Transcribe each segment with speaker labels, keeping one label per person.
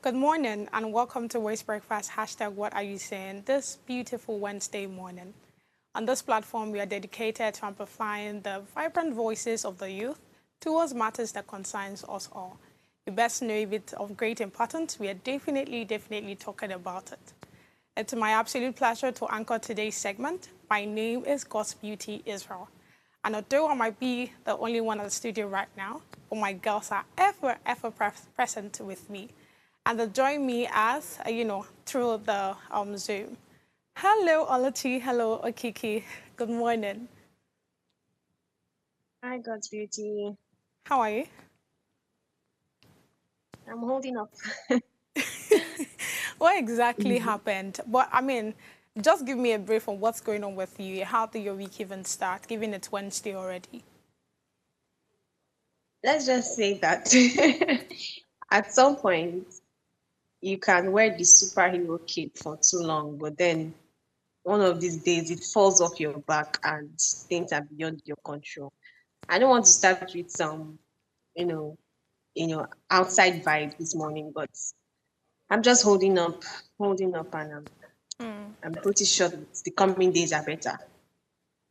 Speaker 1: Good morning and welcome to Waste Breakfast. Hashtag what are you saying this beautiful Wednesday morning. On this platform, we are dedicated to amplifying the vibrant voices of the youth towards matters that concerns us all. You best know if it's of great importance, we are definitely talking about it. It's my absolute pleasure to anchor today's segment. My name is God's Beauty Israel. And although I might be the only one at the studio right now, but my girls are ever present with me. And they join me as, through the Zoom. Hello, Oluchi. Hello, Okiki. Good morning.
Speaker 2: Hi, God's beauty.
Speaker 1: How are you?
Speaker 2: I'm holding up.
Speaker 1: What exactly
Speaker 2: Mhm.
Speaker 1: happened? But I mean, just give me a brief on what's going on with you. How did your week even start, given it's Wednesday already?
Speaker 2: Let's just say that at some point you can wear the superhero cape for too long, but then one of these days it falls off your back and things are beyond your control. I don't want to start with some, you know, outside vibe this morning, but I'm just holding up, and I'm pretty sure that the coming days are better.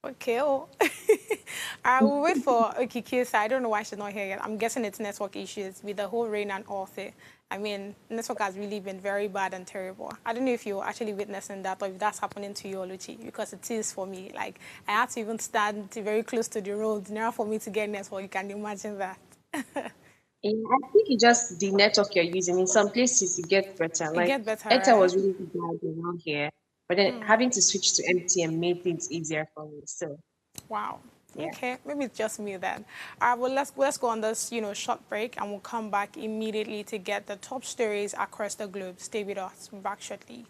Speaker 1: Okay, oh. I will wait for Okiki. So I don't know why she's not here yet. I'm guessing it's network issues with the whole rain and all thing. I mean, network has really been very bad and terrible. I don't know if you're actually witnessing that or if that's happening to you, Oluchi, because it is for me. Like, I had to even stand very close to the road in order for me to get network. You can imagine that.
Speaker 2: Yeah, I think it's just the network you're using. In some places, it gets better.
Speaker 1: It
Speaker 2: Like
Speaker 1: get better,
Speaker 2: Airtel
Speaker 1: right?
Speaker 2: was really bad around here, but then having to switch to MTN made things easier for me. So
Speaker 1: Wow.
Speaker 2: yeah.
Speaker 1: Okay, maybe it's just me then. All right, well, let's go on this, short break, and we'll come back immediately to get the top stories across the globe. Stay with us. We'll be back shortly.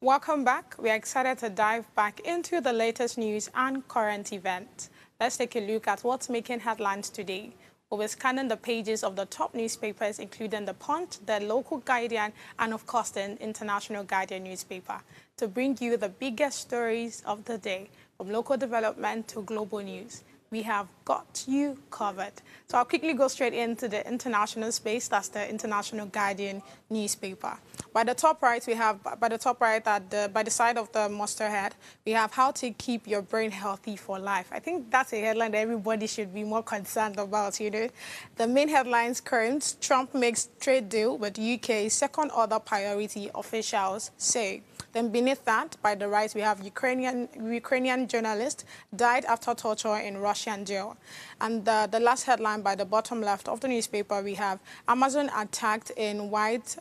Speaker 1: Welcome back. We are excited to dive back into the latest news and current events. Let's take a look at what's making headlines today. We'll be scanning the pages of the top newspapers, including The Punch, the local Guardian, and of course, the International Guardian newspaper, to bring you the biggest stories of the day, from local development to global news. We have got you covered. So I'll quickly go straight into the international space. That's the International Guardian newspaper. By the top right, we have, by the top right, by the side of the masthead, we have how to keep your brain healthy for life. I think that's a headline that everybody should be more concerned about, The main headlines current: Trump makes trade deal with UK, second order priority, officials say. Then beneath that, by the right, we have Ukrainian journalist died after torture in Russian jail. And the last headline by the bottom left of the newspaper, we have Amazon attacked in White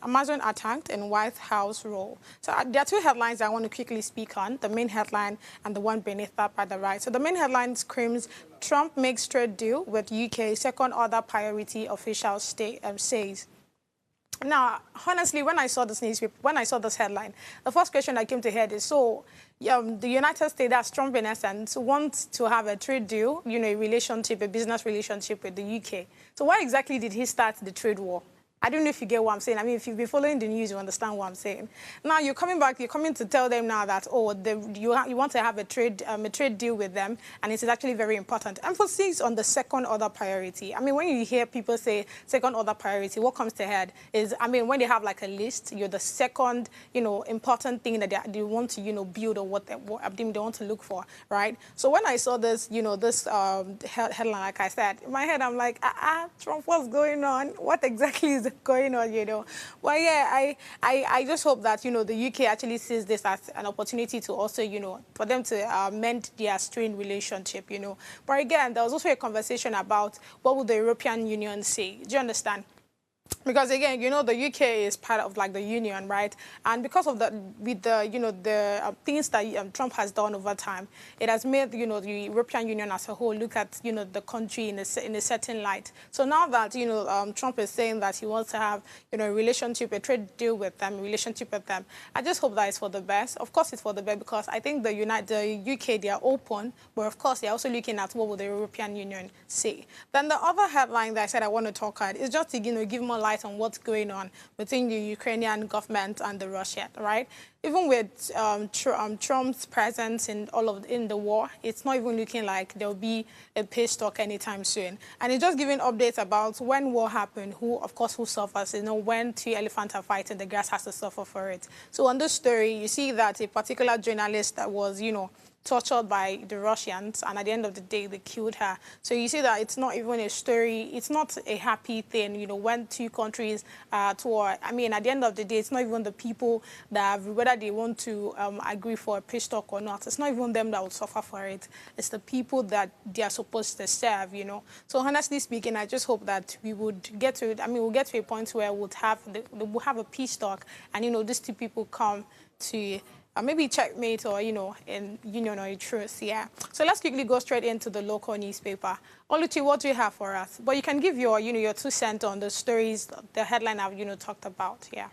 Speaker 1: House role. So there are two headlines I want to quickly speak on, the main headline and the one beneath that by the right. So the main headline screams, Trump makes trade deal with UK, second order priority, official says. Now, honestly, when I saw this headline, the first question that came to head is, so the United States, that's Trump in essence, wants to have a trade deal, a business relationship with the UK. So why exactly did he start the trade war? I don't know if you get what I'm saying. I mean, if you've been following the news, you understand what I'm saying. Now you're coming back, you're coming to tell them now that, oh, you want to have a trade deal with them, and it is actually very important. Emphasis on the second order priority. I mean, when you hear people say second order priority, what comes to head is, I mean, when they have like a list, you're the second, important thing that they want to, build or what they want to look for, right? So when I saw this, this headline, like I said, in my head, I'm like, Trump, what's going on? What exactly is going on, Well, yeah, I just hope that, the UK actually sees this as an opportunity to also, for them to mend their strained relationship, But again, there was also a conversation about what would the European Union say. Do you understand? Because again, the UK is part of like the union, right? And because of the things that Trump has done over time, it has made the European Union as a whole look at the country in a certain light. So now that Trump is saying that he wants to have a trade deal with them, I just hope that it's for the best. Of course, it's for the best because I think the UK, they are open, but of course they're also looking at what will the European Union say. Then the other headline that I said I want to talk about is just to give more light on what's going on between the Ukrainian government and the Russia, right? Even with Trump's presence in the war, it's not even looking like there'll be a peace talk anytime soon. And it's just giving updates about when war happened, who suffers. When two elephants are fighting, the grass has to suffer for it. So on this story, you see that a particular journalist that was, tortured by the Russians, and at the end of the day, they killed her. So you see that it's not even a story, it's not a happy thing, when two countries are at war. I mean, at the end of the day, it's not even the people that, whether they want to agree for a peace talk or not, it's not even them that will suffer for it. It's the people that they are supposed to serve, So honestly speaking, I just hope that we would get to, we'll get to a point where we'll have a peace talk, and, these two people come to maybe checkmate or, in union or a truce, yeah. So let's quickly go straight into the local newspaper. Oluchi, what do you have for us? But you can give your, your 2 cents on the stories, the headline I've, talked about, yeah.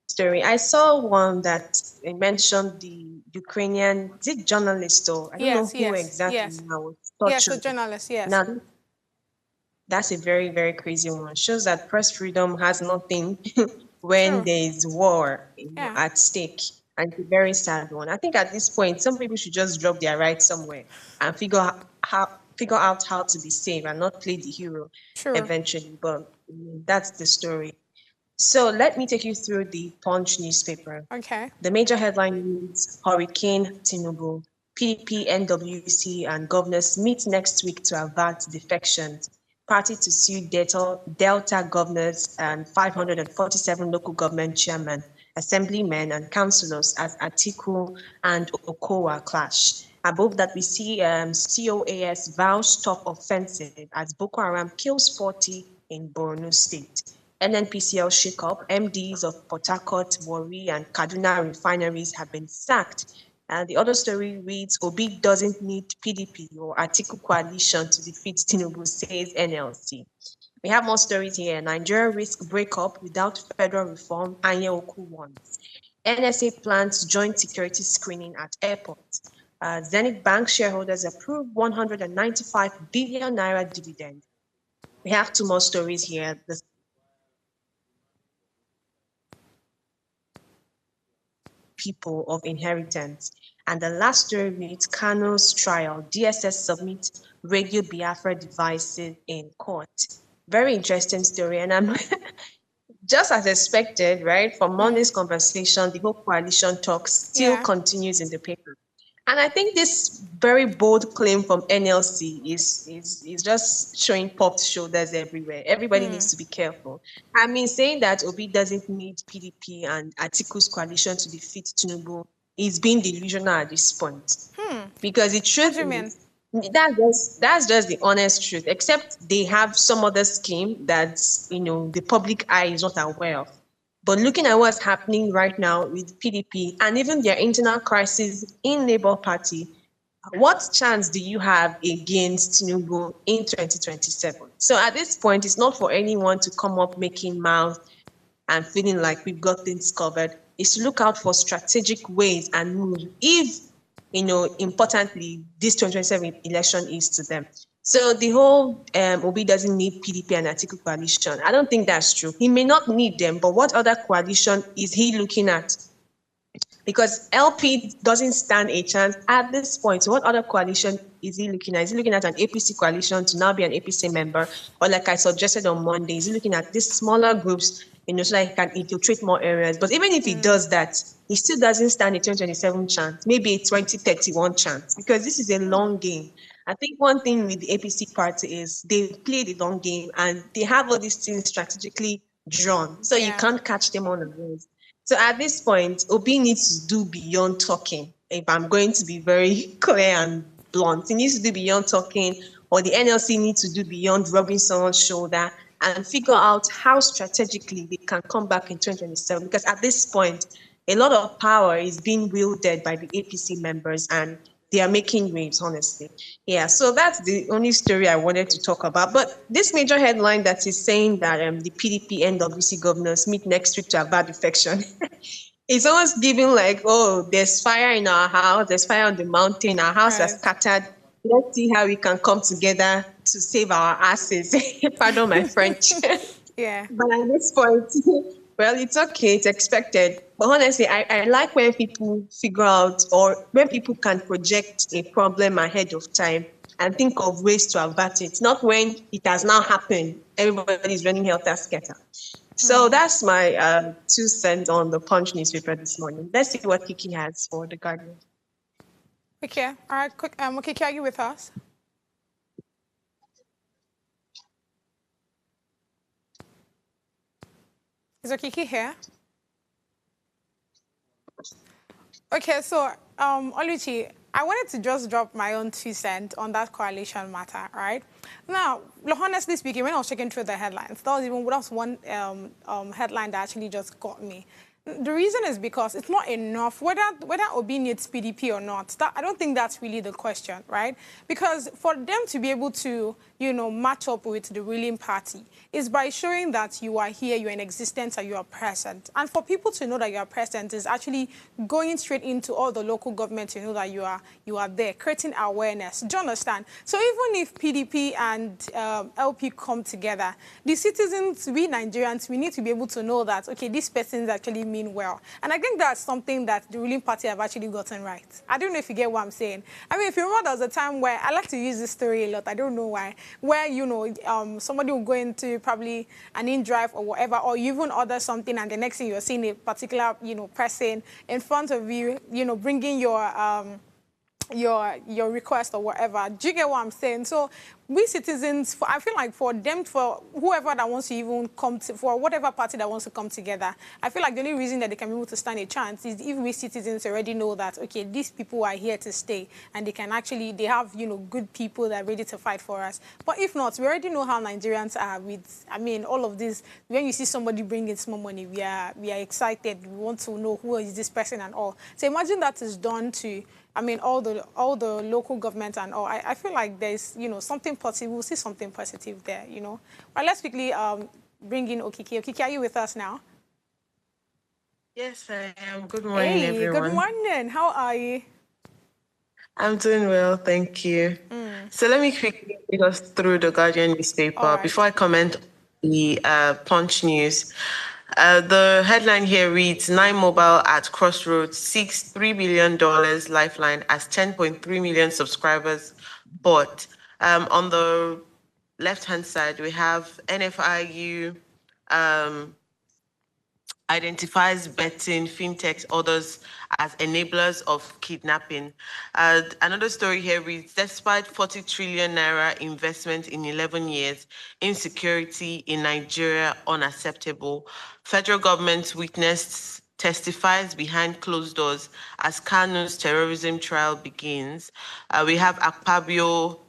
Speaker 2: Story. I saw one that mentioned the Ukrainian, is it journalist or I don't know who exactly now.
Speaker 1: Yes, a journalist, yes.
Speaker 2: Now, that's a very, very crazy one. Shows that press freedom has nothing when there is war at stake. And it's a very sad one. I think at this point, some people should just drop their rights somewhere and figure out how to be safe and not play the hero eventually. But that's the story. So let me take you through the Punch newspaper.
Speaker 1: Okay.
Speaker 2: The major headline reads, Hurricane Tinubu, PDP, NWC, and governors meet next week to avert defections. Party to sue Delta governors and 547 local government chairmen, assemblymen, and councillors as Atiku and Okowa clash. Above that, we see COAS vows tough offensive as Boko Haram kills 40 in Borno State. NNPCL shakeup, MDs of Port Harcourt, Warri, and Kaduna refineries have been sacked. And the other story reads, Obi doesn't need PDP or Atiku coalition to defeat Tinubu, says NLC. We have more stories here. Nigeria risk breakup without federal reform, Anyaoku warns. NSA plans joint security screening at airports. Zenith Bank shareholders approve 195 billion naira dividend. We have 2 more stories here. The people of inheritance. And the last story reads, Kano's trial, DSS submits Radio Biafra devices in court. Very interesting story. And I'm just as expected, right? From Monday's conversation, the whole coalition talk still continues in the paper. And I think this very bold claim from NLC is just showing popped shoulders everywhere. Everybody needs to be careful. I mean, saying that Obi doesn't need PDP and Atiku's coalition to defeat Tinubu is being delusional at this point. Because it should be. That's just the honest truth, except they have some other scheme that, the public eye is not aware of. But looking at what's happening right now with PDP and even their internal crisis in Labour Party, what chance do you have against Tinubu in 2027? So at this point, it's not for anyone to come up making mouth and feeling like we've got things covered. It's to look out for strategic ways and moves if, importantly, this 2027 election is to them. So the whole Obi doesn't need PDP and Atiku coalition, I don't think that's true. He may not need them, but what other coalition is he looking at? Because LP doesn't stand a chance at this point. So what other coalition is he looking at? Is he looking at an APC coalition to now be an APC member? Or like I suggested on Monday, is he looking at these smaller groups, so that he can infiltrate more areas? But even if he does that, he still doesn't stand a 2027 chance, maybe a 2031 chance, because this is a long game. I think one thing with the APC party is they play the long game and they have all these things strategically drawn. So you can't catch them on the race. So at this point, Obi needs to do beyond talking. If I'm going to be very clear and blunt, he needs to do beyond talking, or the NLC needs to do beyond rubbing someone's shoulder and figure out how strategically they can come back in 2027. Because at this point, a lot of power is being wielded by the APC members and they are making waves, honestly. Yeah, so that's the only story I wanted to talk about. But this major headline that is saying that the PDP NWC governors meet next week to avert defection, it's almost giving like, oh, there's fire in our house, there's fire on the mountain, our house has scattered. Let's see how we can come together to save our asses. Pardon my French.
Speaker 1: Yeah.
Speaker 2: But at this point, well, it's okay, it's expected. But honestly, I like when people figure out or when people can project a problem ahead of time and think of ways to avert it, not when it has now happened. Everybody's running helter-skelter. So that's my 2 cents on the Punch newspaper this morning. Let's see what Kiki has for The Guardian.
Speaker 1: Okay, all right, quick. Kiki, are you with us? Is Okiki here? Okay, so Oluchi, I wanted to just drop my own 2 cents on that coalition matter, right? Now, honestly speaking, when I was checking through the headlines, that was one headline that actually just got me. The reason is because it's not enough, whether Obi needs PDP or not. I don't think that's really the question, right? Because for them to be able to, match up with the ruling party is by showing that you are here, you're in existence, and you are present. And for people to know that you are present is actually going straight into all the local government to know that you are there, creating awareness. Do you understand? So even if PDP and LP come together, the citizens, we Nigerians, we need to be able to know that, okay, these persons actually mean well. And I think that's something that the ruling party have actually gotten right. I don't know if you get what I'm saying. I mean, if you remember, there was a time where I like to use this story a lot. I don't know why. Where, somebody will go into probably an in-drive or whatever, or you even order something, and the next thing you're seeing a particular, person in front of you, bringing your request or whatever. Do you get what I'm saying? So we citizens, I feel like for whoever that wants to even for whatever party that wants to come together, I feel like the only reason that they can be able to stand a chance is if we citizens already know that, okay, these people are here to stay and they can actually, they have, good people that are ready to fight for us. But if not, we already know how Nigerians are with, all of this. When you see somebody bringing small money, we are excited. We want to know who is this person and all. So imagine that is done to, all the local government and all. I feel like there's, something positive. We'll see something positive there, But let's quickly bring in Okiki. Okiki, are you with us now?
Speaker 3: Yes, I am. Good morning, everyone.
Speaker 1: Good morning. How are you?
Speaker 3: I'm doing well, thank you. So let me quickly take us through the Guardian newspaper before I comment on the Punch news. The headline here reads, Nine Mobile at Crossroads seeks $3 billion lifeline as 10.3 million subscribers bought. On the left-hand side, we have NFIU identifies betting, fintechs, others as enablers of kidnapping. Another story here reads, despite 40 trillion naira investment in 11 years, insecurity in Nigeria unacceptable. Federal government witness testifies behind closed doors as Kanu's terrorism trial begins. We have Akpabio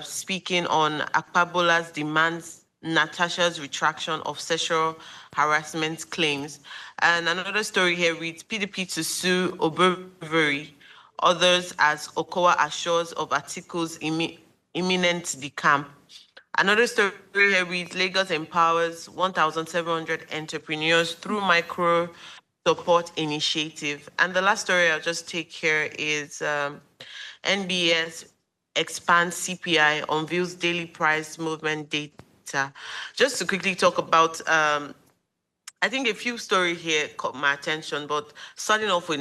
Speaker 3: speaking on Akpabola's demands Natasha's retraction of sexual harassment claims. And another story here reads, PDP to sue Oberveri, others as Okowa assures of articles imminent decamp. Another story here reads, Lagos empowers 1,700 entrepreneurs through micro support initiative. And the last story I'll just take here is NBS expands CPI, unveils daily price movement data. Just to quickly talk about, I think a few stories here caught my attention, but starting off with